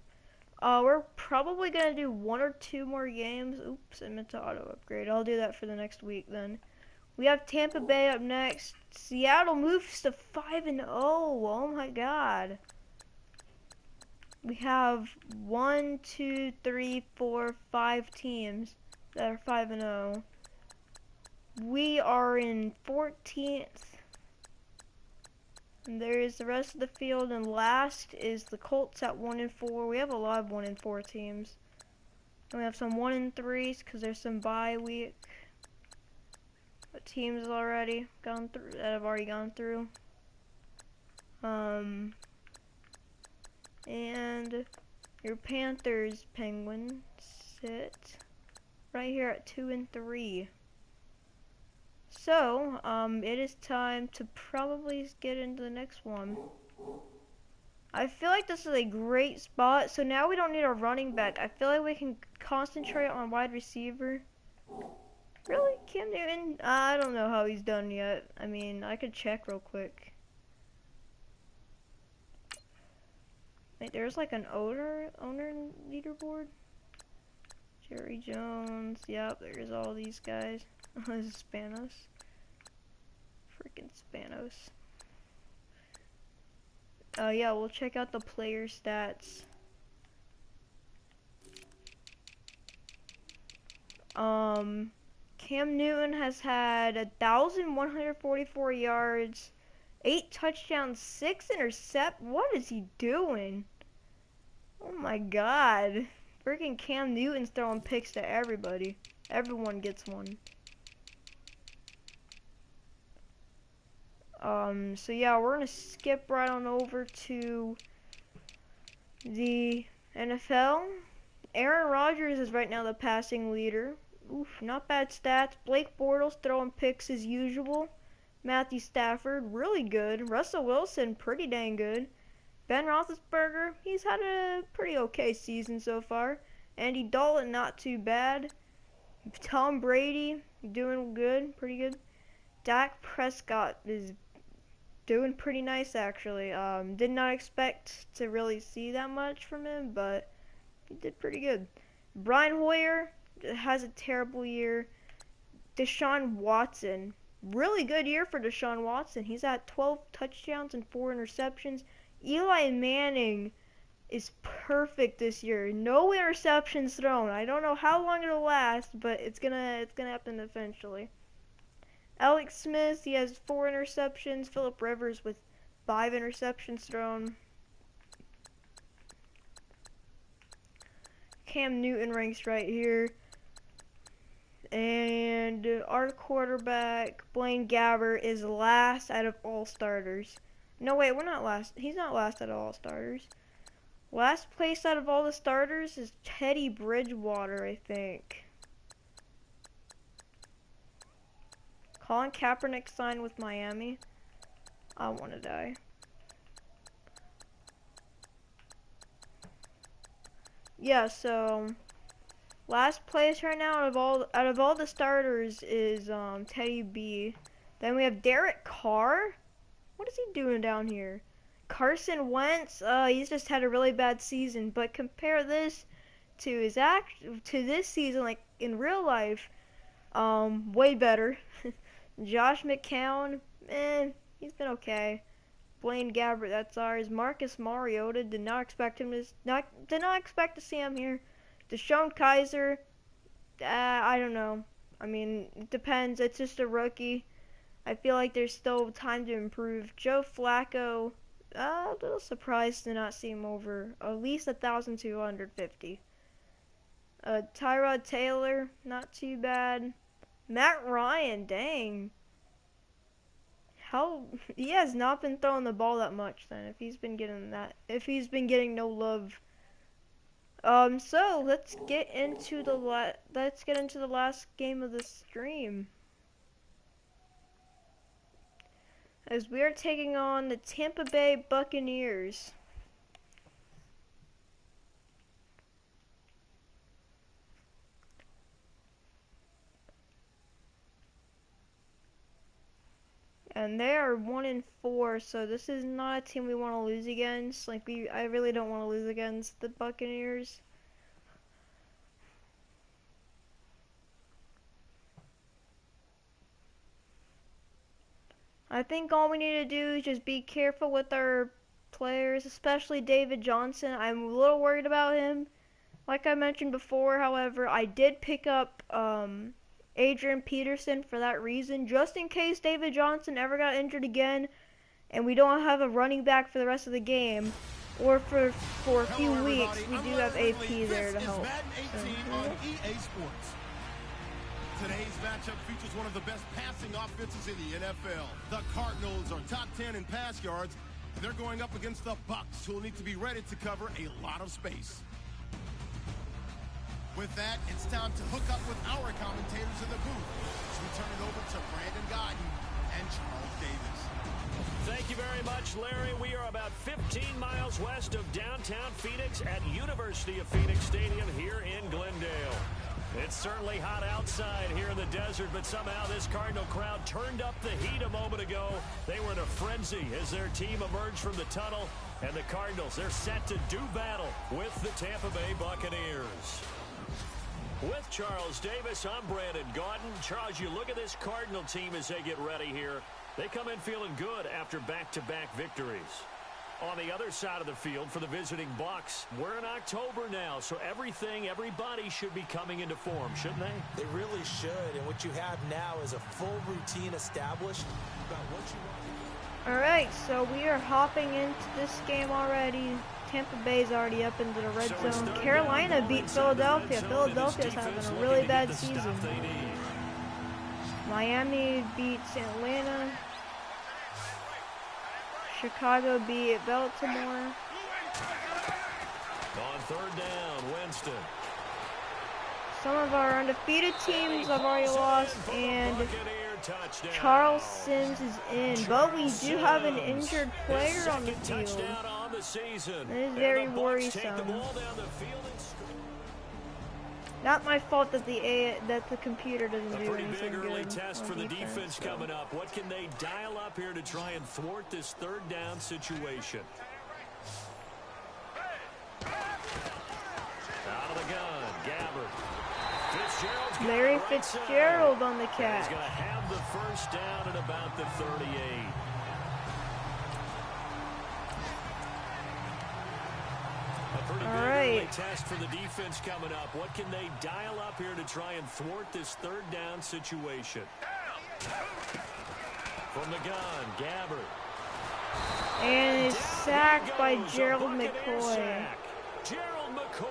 We're probably going to do 1 or 2 more games. Oops, I meant to auto-upgrade. I'll do that for the next week then. We have Tampa Bay up next. Seattle moves to 5-0. Oh my god. We have 1, 2, 3, 4, 5 teams that are 5-0. We are in 14th. And there is the rest of the field, and last is the Colts at 1-4. We have a lot of 1-4 teams. And we have some 1-3s because there's some bye week teams already gone through that have already gone through. And your Panthers, Penguins sit right here at 2-3. So, it is time to probably get into the next one. I feel like this is a great spot. So now we don't need a running back. I feel like we can concentrate on wide receiver. Really? Cam Newton? I don't know how he's done yet. I mean, I could check real quick. Wait, there's like an owner leaderboard. Jerry Jones. Yep, there's all these guys. This is Spanos. Freaking Spanos. Yeah, we'll check out the player stats. Cam Newton has had 1,144 yards, 8 touchdowns, 6 intercept. What is he doing? Oh my God. Freaking Cam Newton's throwing picks to everybody. Everyone gets one. So yeah, we're gonna skip right on over to the NFL. Aaron Rodgers is right now the passing leader. Oof, not bad stats. Blake Bortles throwing picks as usual. Matthew Stafford, really good. Russell Wilson, pretty dang good. Ben Roethlisberger, he's had a pretty okay season so far. Andy Dalton, not too bad. Tom Brady, doing good, pretty good. Dak Prescott is doing pretty nice, actually. Did not expect to really see that much from him, but he did pretty good. Brian Hoyer has a terrible year. Deshaun Watson, really good year for Deshaun Watson. He's at 12 touchdowns and 4 interceptions. Eli Manning is perfect this year. No interceptions thrown. I don't know how long it'll last, but it's gonna happen eventually. Alex Smith, he has 4 interceptions. Phillip Rivers with 5 interceptions thrown. Cam Newton ranks right here. And our quarterback, Blaine Gabbert, is last out of all starters. No, wait, we're not last. He's not last out of all starters. Last place out of all the starters is Teddy Bridgewater, I think. Colin Kaepernick signed with Miami. I want to die. Yeah, so last place right now out of all the starters is Teddy B. Then we have Derek Carr. What is he doing down here? Carson Wentz. He's just had a really bad season. But compare this to this season, like in real life, way better. Josh McCown, he's been okay. Blaine Gabbert, that's ours. Marcus Mariota, did not expect to see him here. Deshaun Kaiser, I don't know. I mean, it depends. It's just a rookie. I feel like there's still time to improve. Joe Flacco, a little surprised to not see him over at least 1,250. Tyrod Taylor, not too bad. Matt Ryan, dang. He has not been throwing the ball that much then, if he's been getting no love. So let's get into the last game of the stream. As we are taking on the Tampa Bay Buccaneers. And they are 1-4, so this is not a team we want to lose against. I really don't want to lose against the Buccaneers. I think all we need to do is just be careful with our players, especially David Johnson. I'm a little worried about him. Like I mentioned before, however, I did pick up Adrian Peterson for that reason, just in case David Johnson ever got injured again and we don't have a running back for the rest of the game, or for a few weeks. We do have AP there to help. Madden 18 on EA Sports. Today's matchup features one of the best passing offenses in the NFL. The Cardinals are top 10 in pass yards. They're going up against the Bucs, who will need to be ready to cover a lot of space. With that, it's time to hook up with our commentators in the booth. So we turn it over to Brandon Godden and Charles Davis. Thank you very much, Larry. We are about 15 miles west of downtown Phoenix at University of Phoenix Stadium here in Glendale. It's certainly hot outside here in the desert, but somehow this Cardinal crowd turned up the heat a moment ago. They weren't afraid frenzy as their team emerged from the tunnel. And the Cardinals, they're set to do battle with the Tampa Bay Buccaneers. With Charles Davis, I'm Brandon Gaudin. Charles, you look at this Cardinal team as they get ready here. They come in feeling good after back-to-back victories. On the other side of the field for the visiting Bucs, we're in October now, so everybody should be coming into form, shouldn't they? They really should, and what you have now is a full routine established about what you want to do. All right, so we are hopping into this game already. Tampa Bay's already up into the red zone. Carolina beat Philadelphia. Philadelphia's having a really bad season. Miami beat Atlanta. Chicago beat Baltimore. On third down, Winston. Some of our undefeated teams have already lost, and Charles Sims is in. But we do have an injured player on the field. That is very worrisome. Not my fault that the computer doesn't do anything good. Early test for the defense so. coming up. What can they dial up here to try and thwart this third down situation? Out of the gun, Gabbert. Larry Fitzgerald on the catch. He's going to have the first down at about the 38. All right. Test for the defense coming up. What can they dial up here to try and thwart this third down situation? From the gun, Gabbert. And is sacked by Gerald McCoy. Gerald McCoy.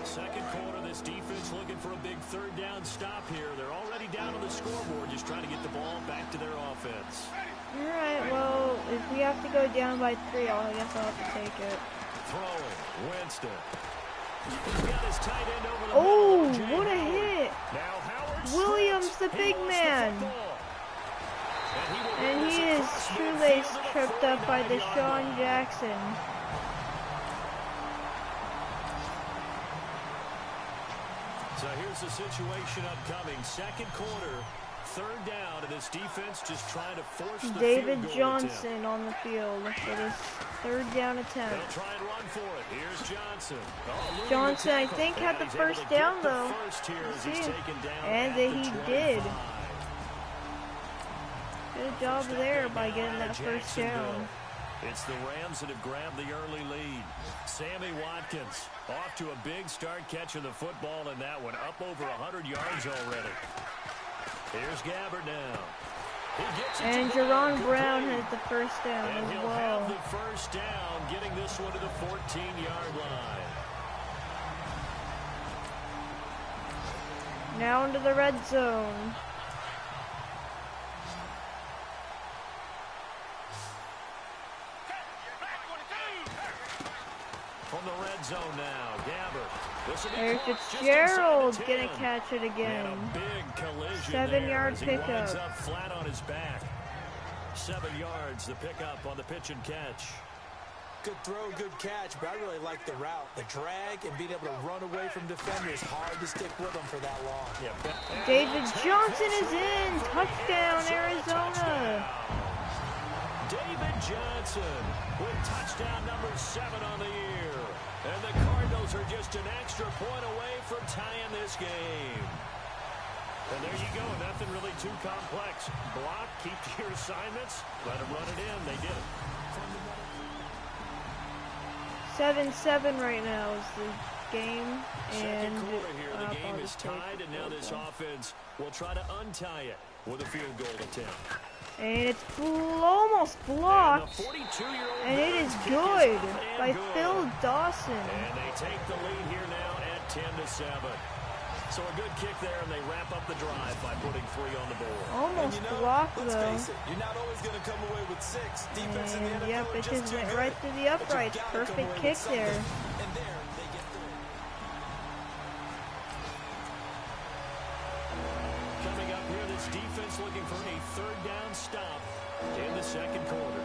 Second quarter, this defense looking for a big third down stop here. They're already down on the scoreboard, just trying to get the ball back to their offense. All right, well, if we have to go down by 3, I guess I'll have to take it. Throwing, Winston. He's got his tight end over the Oh, middle. what a hit. Now Howard Williams, strikes. the He big wants man. football. And will he bring is this across shoelace midfield to the tripped up by 49-yard Deshaun line. Jackson. So here's the situation upcoming. Second quarter, third down, and this defense just trying to force the David field goal Johnson attempt. on the field for this third down attempt. They'll try and run for it. Here's Johnson. Oh, Johnson, I tackle. think, had the And he's able first to get down, the though. first here as Let's he's see. taken down And at that the he 25. did. Good job there by getting that first down. It's the Rams that have grabbed the early lead. Sammy Watkins off to a big start catching the football in that one. Up over 100 yards already. Here's Gabbert now. He gets it And to the Jerron line. Brown Complete. has the first down And as he'll well. have the first down, getting this one to the 14-yard line. Now into the red zone. From the red zone now, Gabbert. This will be There's close, just Fitzgerald inside the gonna 10. catch it again. And a big collision 7-yard there as he winds pickup. up flat on his back. 7 yards, the pickup on the pitch and catch. Good throw, good catch, but I really like the route. The drag and being able to run away from defenders, hard to stick with them for that long. Yeah, David Johnson is in. Touchdown, Arizona. David Johnson with touchdown number 7 on the year. And the Cardinals are just an extra point away from tying this game. And there you go, nothing really too complex. Block, keep to your assignments, let them run it in. They did it. 7-7 right now is the game. Second And quarter here, the game I'll is just take tied, the and now field this goal. offense will try to untie it with a field goal attempt. And it's almost blocked. And the 42-year-old And it is Birds kick good up and by good. Phil Dawson. And they take the lead here now at 10-7. So a good kick there, and they wrap up the drive by putting 3 on the board. Almost And blocked let's though. face it, you're not always going to come away with 6. Defense in the And NFL yep, are it just just too went good. right through the But you uprights. gotta come Perfect away with kick something. there. And there, they get through. Coming up here, this defense looking for a third down stop in the second quarter.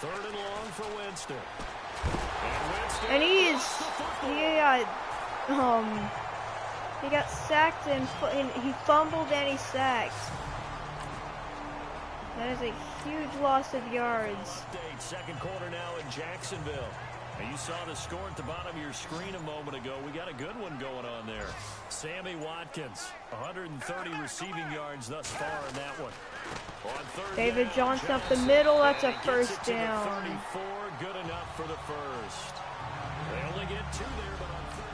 Third Third and long for Winston. And he got sacked and he fumbled and he sacked. That is a huge loss of yards. Second quarter now in Jacksonville. And you saw the score at the bottom of your screen a moment ago. We got a good one going on there. Sammy Watkins, 130 receiving yards thus far in that one. On third David down, Johnson up the middle. That's a gets first it to the down. 34, good enough for the first. They only get 2 there, but on third.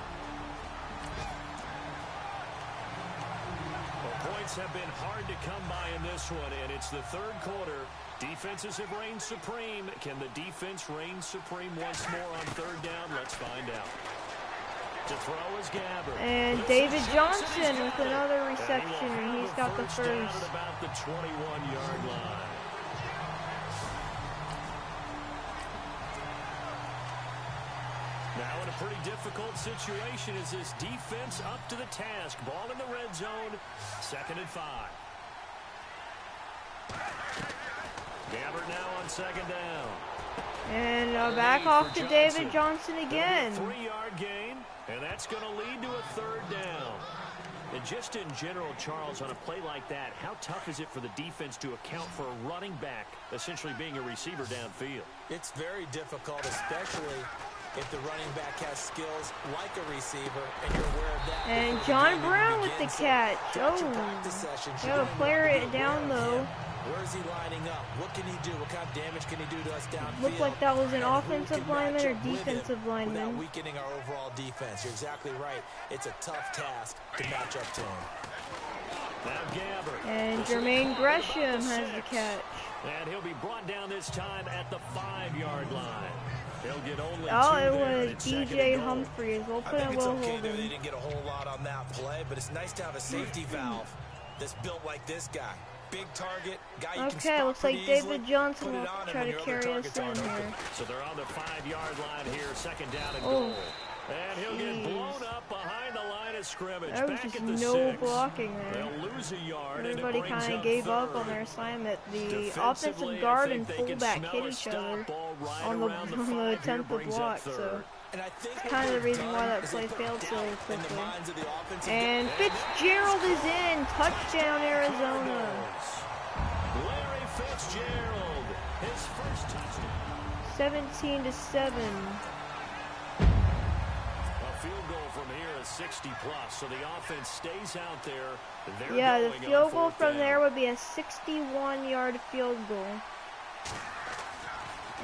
Well, points have been hard to come by in this one, and it's the third quarter. Defenses have reigned supreme. Can the defense reign supreme once more on third down? Let's find out. To throw is Gabbert. And David Johnson with another reception, and he's got the first. Down at about the 21-yard line. Now in a pretty difficult situation is this defense up to the task. Ball in the red zone, 2nd and 5. Gabbert now on 2nd down. And back off to David Johnson again. 3-yard gain, and that's going to lead to a 3rd down. And just in general, Charles, on a play like that, how tough is it for the defense to account for a running back essentially being a receiver downfield? It's very difficult, especially if the running back has skills like a receiver, and you're aware of that. And John Brown with the catch. Oh, got a player down low. Where is he lining up? What can he do? What kind of damage can he do to us downfield? Looked like that was an offensive lineman or defensive lineman. Without weakening our overall defense. You're exactly right. It's a tough task to match up to him. Now Gabbert. And Jermaine Gresham has the catch. And he'll be brought down this time at the 5-yard line. He'll get only 2 it there. was DJ Humphries. We'll put in Will okay that they Holden. didn't get a whole lot on that play, but it's nice to have a safety valve that's built like this guy. Big target, guy you can Okay, spot looks like pretty easily. David Johnson Put it will on him try when to your other carry us targets in aren't here. open. So they're on the 5-yard line here, 2nd down and Oh, goal. And he'll get blown up behind the line of scrimmage. there was Back just at the no 6. blocking there. They'll lose a yard. Everybody kind of gave up on their assignment. The offensive guard and fullback hit each other on the 10th block, so that's kind of the reason why that play failed so quickly. And Fitzgerald is in. Touchdown, Arizona. Larry Fitzgerald, his first touchdown. 17-7. A field goal from here is 60+, so the offense stays out there. Yeah, the field goal from there would be a 61-yard field goal.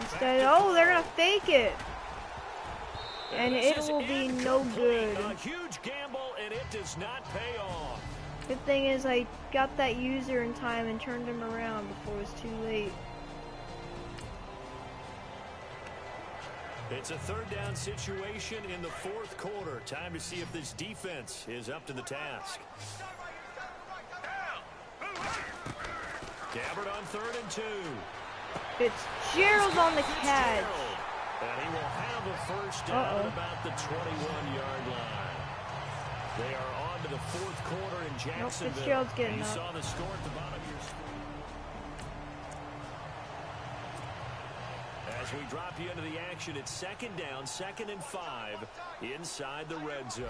Instead, they're going to fake it. And it will be no good. A huge gamble, and it does not pay off. Good thing is I got that user in time and turned him around before it was too late. It's a 3rd down situation in the 4th quarter. Time to see if this defense is up to the task. Gabbert on 3rd and 2. Fitzgerald on the catch. And he will have a first down at about the 21-yard line. They are on to the 4th quarter in Jacksonville. Fitzgerald's getting you up. saw the score at the bottom of your screen. As we drop you into the action, it's 2nd down, 2nd and 5 inside the red zone.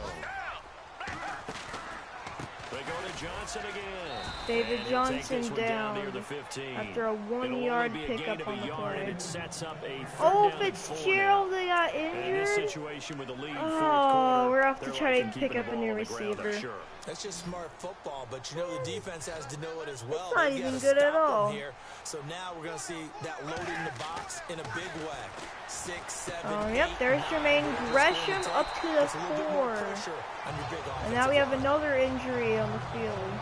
They go to Johnson again. David Johnson down near the 15. after a 1-yard pickup on the yard, play. and it sets up a Fitzgerald, they got injured. Situation with the lead, We're off to try to pick up a new receiver. That's just smart football, but you know the defense has to know it as well. It's not even good at all. Here. So now we're going to see that load in the box in a big way. 6, 7, Yep, there's Jermaine Gresham up to the 4. And now we have another injury on the field.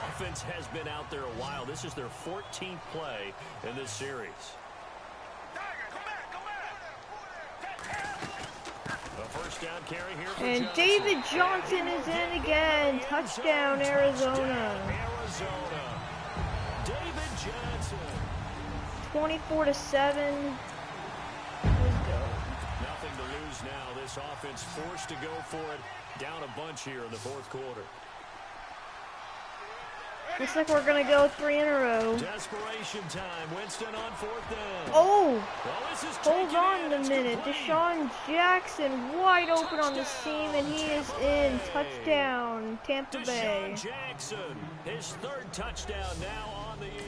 Offense has been out there a while. This is their 14th play in this series. First down carry here for and Johnson. David Johnson is in again. Touchdown, Arizona. David Johnson. 24-7. Nothing to lose now. This offense forced to go for it. Down a bunch here in the 4th quarter. Looks like we're gonna go 3 in a row. Desperation time. Winston on 4th down. Oh! Well, this is Hold taken on in. a It's minute. complete. Deshaun Jackson wide open on the seam, and he is in. Touchdown, Touchdown, Tampa Bay. Deshaun Jackson, his 3rd touchdown now on the year.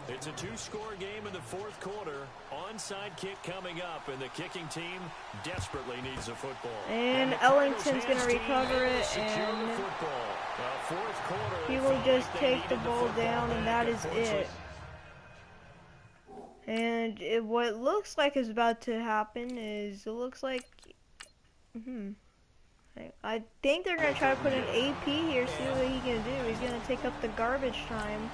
It's a 2-score game in the 4th quarter. Onside kick coming up, and the kicking team desperately needs a football. And the Cardinals' Ellington's gonna hands team recover able to it, secure the and football. Well, 4th quarter, he they will felt just like they take the needed ball football down, and back, that is unfortunately. it. And what looks like is about to happen is, it looks like, I think they're gonna try to put an AP here, see what he can do. He's gonna take up the garbage time.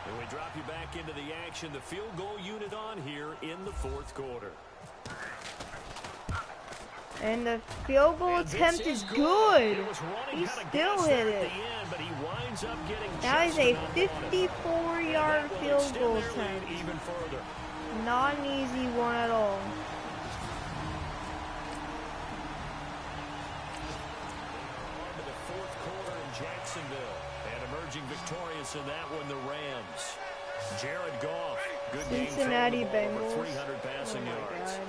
And we drop you back into the action. The field goal unit on here in the 4th quarter. And the field goal And attempt this is good. It was running He out of still gas hit there at it. the end, but he winds up getting That just is a enough on it. 54-yard And that will field extend goal their lead attempt. even further. Not an easy one at all. On to the 4th quarter in Jacksonville. And emerging victorious in that one, the Rams. Jared Goff. Good game Cincinnati throwing the ball, Bengals. over 300 passing Oh my yards. God.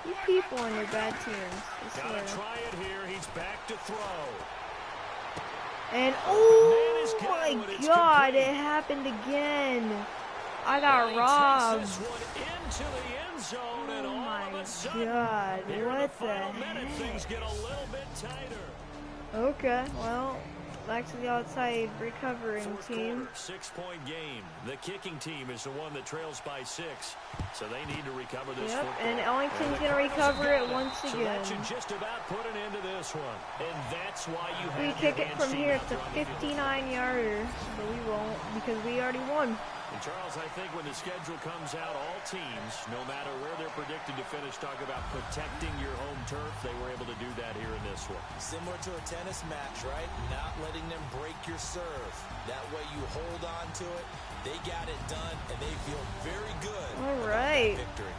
You people on your bad teams, I Gotta swear. try it here. He's back to throw. And man oh is my going. It's God, complete. it happened again. I And got he robbed. takes this one into the end zone, and Oh all my of a sudden, God, here in the what the final minute, things heck? get a little bit tighter. Okay, well, back to the outside recovering 4th team. quarter, 6-point game. The kicking team is the one that trails by 6, so they need to recover this Yep, football. and Ellington's the gonna Cardinals have recover it got once So again. that should just about put an end to this one, and that's why you We have kick your it hands from team here. out It's a there on the field. 59-yarder, but we won't because we already won. And Charles, I think when the schedule comes out, all teams, no matter where they're predicted to finish, talk about protecting your home turf. They were able to do that here in this one. Similar to a tennis match, right? Not letting them break your serve. That way you hold on to it. They got it done, and they feel very good All about right. that victory.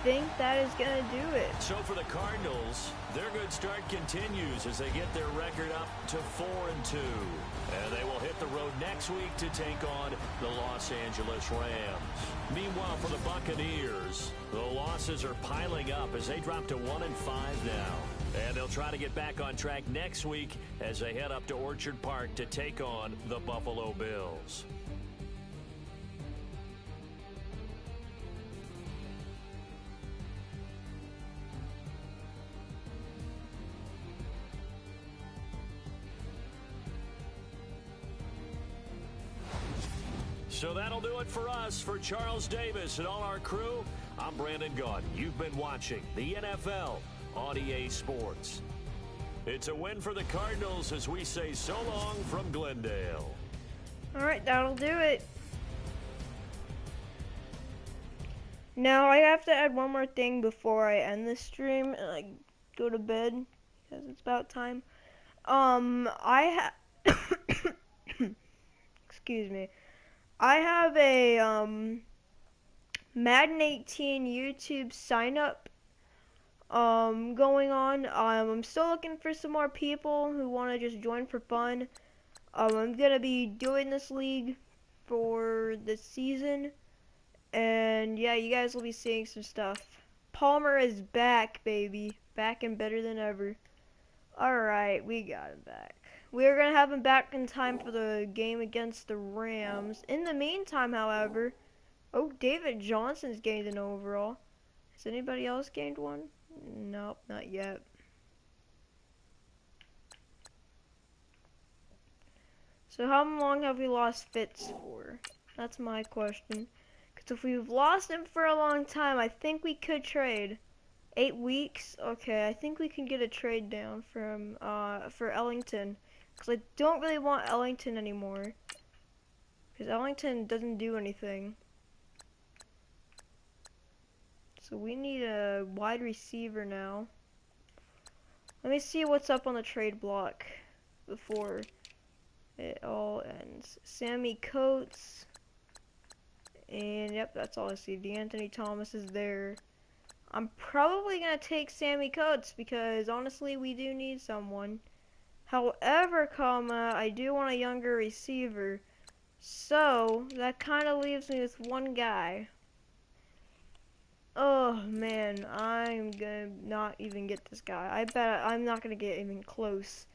Think that is gonna do it. So for the Cardinals, their good start continues as they get their record up to 4-2. And they will hit the road next week to take on the Los Angeles Rams. Meanwhile, for the Buccaneers, the losses are piling up as they drop to 1-5 now. And they'll try to get back on track next week as they head up to Orchard Park to take on the Buffalo Bills. So that'll do it for us. For Charles Davis and all our crew, I'm Brandon Gaudin. You've been watching the NFL on EA Sports. It's a win for the Cardinals as we say so long from Glendale. All right, that'll do it. Now, I have to add one more thing before I end this stream and I go to bed because it's about time. Excuse me. I have a Madden 18 YouTube sign up going on. I'm still looking for some more people who want to just join for fun. I'm gonna be doing this league for the season, and yeah, you guys will be seeing some stuff. Palmer is back, baby, back and better than ever. Alright, we got him back. We're going to have him back in time for the game against the Rams. In the meantime, however, oh, David Johnson's gained an overall. Has anybody else gained one? Nope, not yet. So how long have we lost Fitz for? That's my question. Because if we've lost him for a long time, I think we could trade. 8 weeks? Okay, I think we can get a trade down from for Ellington. Because I don't really want Ellington anymore. Because Ellington doesn't do anything. So we need a wide receiver now. Let me see what's up on the trade block before it all ends. Sammy Coates. And yep, that's all I see. DeAnthony Thomas is there. I'm probably going to take Sammy Coates because honestly we do need someone. However, I do want a younger receiver. So, that kind of leaves me with one guy. Oh man, I'm gonna not even get this guy. I bet I'm not gonna get even close.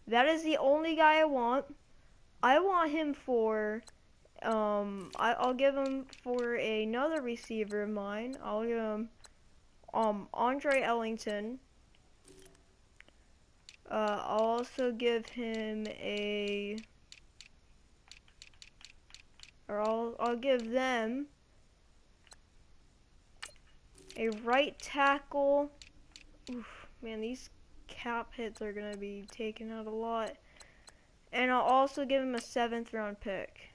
That is the only guy I want. I want him for, I'll give him for another receiver of mine. I'll give him, Andre Ellington. I'll also give him I'll give them a right tackle. Oof, man, these cap hits are gonna be taken out a lot. And I'll also give him a 7th round pick.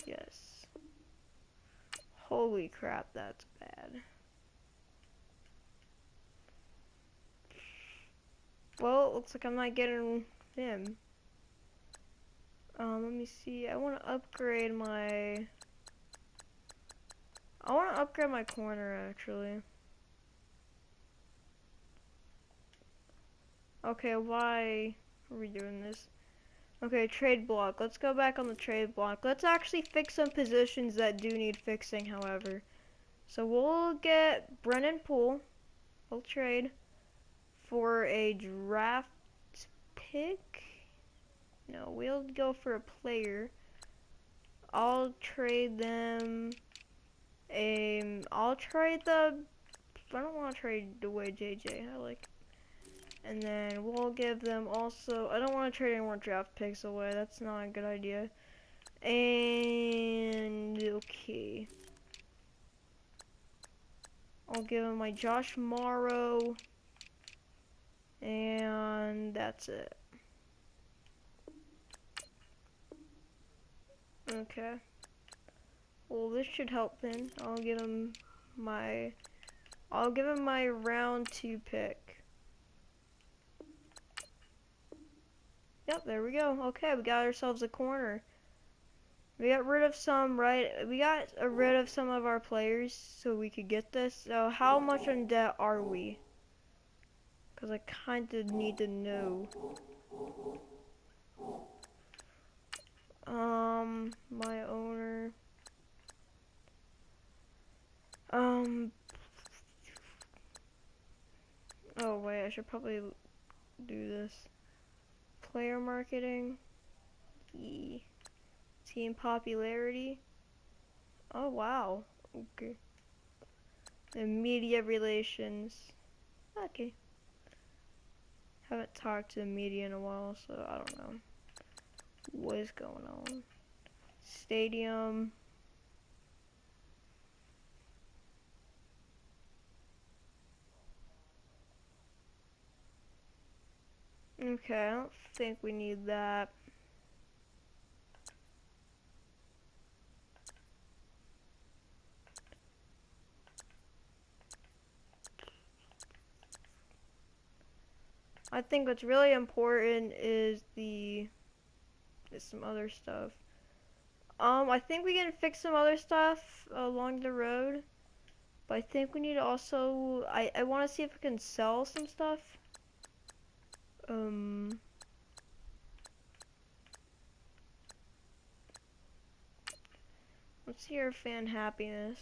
Yes. Holy crap, that's bad. Well, it looks like I'm not getting him. Let me see. I want to upgrade my corner actually. Okay, why are we doing this? Okay, trade block. Let's go back on the trade block. Let's actually fix some positions that do need fixing, however. So we'll get Brennan Poole. We'll trade for a draft pick. No, we'll go for a player. I'll trade them. I'll trade the. I don't want to trade away JJ. I like. And then we'll give them also. I don't want to trade any more draft picks away. That's not a good idea. And okay. I'll give him my Josh Morrow. And that's it. Okay. Well, this should help then. I'll give him my round 2 pick. Yep, there we go. Okay, we got ourselves a corner. We got rid of some rid of some of our players so we could get this. So how much in debt are we? Because I kind of need to know. My owner. Oh wait, I should probably do this. Player marketing. Team popularity. Oh wow. Okay. And media relations. Okay. Haven't talked to the media in a while, so I don't know what is going on. Stadium. Okay, I don't think we need that. I think what's really important is some other stuff. I think we can fix some other stuff along the road, but I think we need to also, I want to see if we can sell some stuff. Let's see our fan happiness.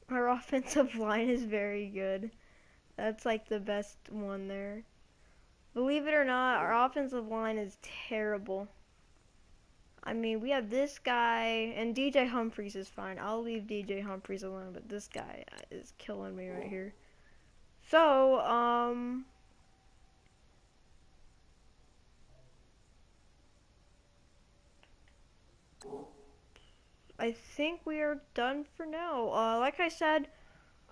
Our offensive line is very good. That's like the best one there. Believe it or not, our offensive line is terrible. I mean, we have this guy, and DJ Humphries is fine. I'll leave DJ Humphries alone, but this guy is killing me right here. So, I think we are done for now. Like I said,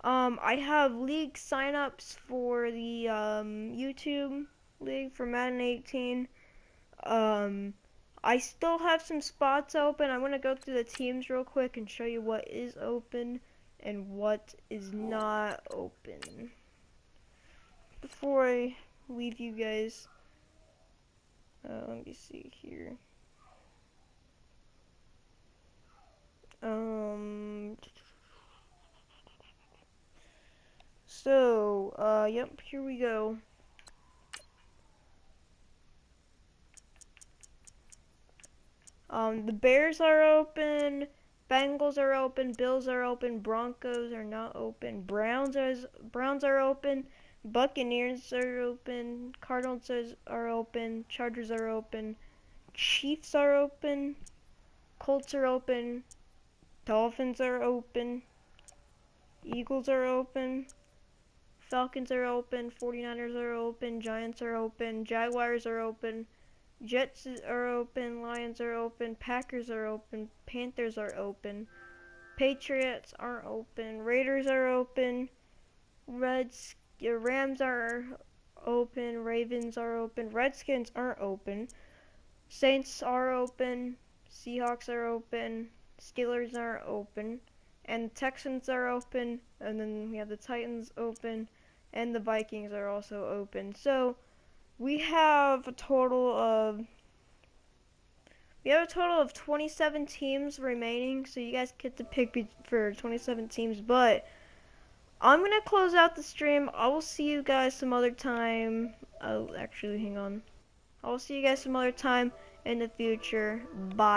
I have league signups for the YouTube league for Madden 18. Um, I still have some spots open. I'm gonna go through the teams real quick and show you what is open and what is not open before I leave you guys. Let me see here. Yep, here we go. The Bears are open, Bengals are open, Bills are open, Broncos are not open, Browns are open, Buccaneers are open, Cardinals are open, Chargers are open, Chiefs are open, Colts are open, Dolphins are open, Eagles are open, Falcons are open, 49ers are open, Giants are open, Jaguars are open, Jets are open, Lions are open, Packers are open, Panthers are open, Patriots aren't open, Raiders are open, Rams are open, Ravens are open, Redskins aren't open, Saints are open, Seahawks are open, Steelers are open, and Texans are open, and then we have the Titans open, and the Vikings are also open. So we have a total of 27 teams remaining, so you guys get to pick for 27 teams, but I'm going to close out the stream. I will see you guys some other time. Oh, actually, hang on. I will see you guys some other time in the future. Bye.